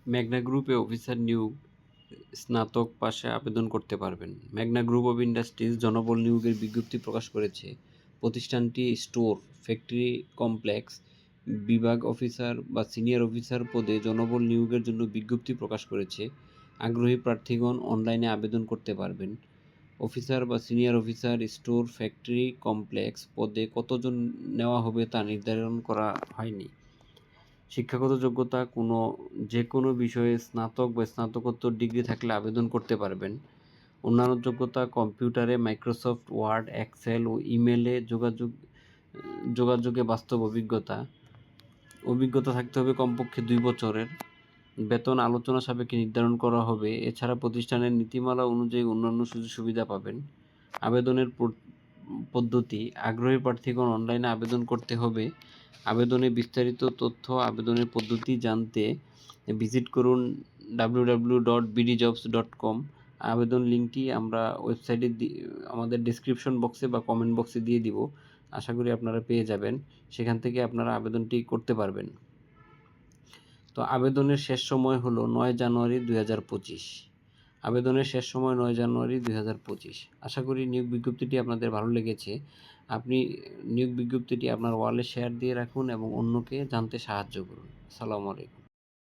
মেঘনা গ্রুপে অফিসার নিয়োগ স্নাতক পাশে আবেদন করতে পারবেন। মেঘনা গ্রুপ অব ইন্ডাস্ট্রিজ জনবল নিয়োগের বিজ্ঞপ্তি প্রকাশ করেছে। প্রতিষ্ঠানটি স্টোর, ফ্যাক্টরি কমপ্লেক্স, বিভাগ অফিসার বা সিনিয়র অফিসার পদে জনবল নিয়োগের জন্য বিজ্ঞপ্তি প্রকাশ করেছে। আগ্রহী প্রার্থীগণ অনলাইনে আবেদন করতে পারবেন। অফিসার বা senior officer store, factory complex পদে কতজন নেওয়া হবে তা নির্ধারণ করা হয়নি। শিক্ষাগত যোগ্যতা যে কোনো বিষয়ে স্নাতক বা স্নাতকোত্তর ডিগ্রি থাকলে আবেদন করতে পারবেন। অন্যান্য যোগ্যতা কম্পিউটারে মাইক্রোসফট ওয়ার্ড, এক্সেল ও ইমেলে যোগাযোগে বাস্তব অভিজ্ঞতা থাকতে হবে কমপক্ষে 2 বছরের। বেতন আলোচনা সাপেক্ষে নির্ধারণ করা হবে। এছাড়া প্রতিষ্ঠানের নীতিমালা অনুযায়ী অন্যান্য সুযোগ সুবিধা পাবেন। আবেদনের পদ্ধতি: আগ্রহী প্রার্থীগণ অনলাইনে আবেদন করতে হবে। আবেদনে বিস্তারিত তথ্য আবেদনের পদ্ধতি জানতে ভিজিট করুন www.bdjobs.com। আবেদন লিঙ্কটি আমরা ওয়েবসাইটে আমাদের ডেসক্রিপশন বক্সে বা কমেন্ট বক্সে দিয়ে দিব। আশা করি আপনারা পেয়ে যাবেন। সেখান থেকে আপনারা আবেদনটি করতে পারবেন। তো আবেদনের শেষ সময় হলো 9 জানুয়ারি 2025। আবেদনের শেষ সময় 9 জানুয়ারি 2025। আশা করি নিয়োগ বিজ্ঞপ্তিটি আপনাদের ভালো লেগেছে। আপনি নিয়োগ বিজ্ঞপ্তিটি আপনার ওয়ালে শেয়ার দিয়ে রাখুন এবং অন্যকে জানতে সাহায্য করুন। আসসালামু আলাইকুম।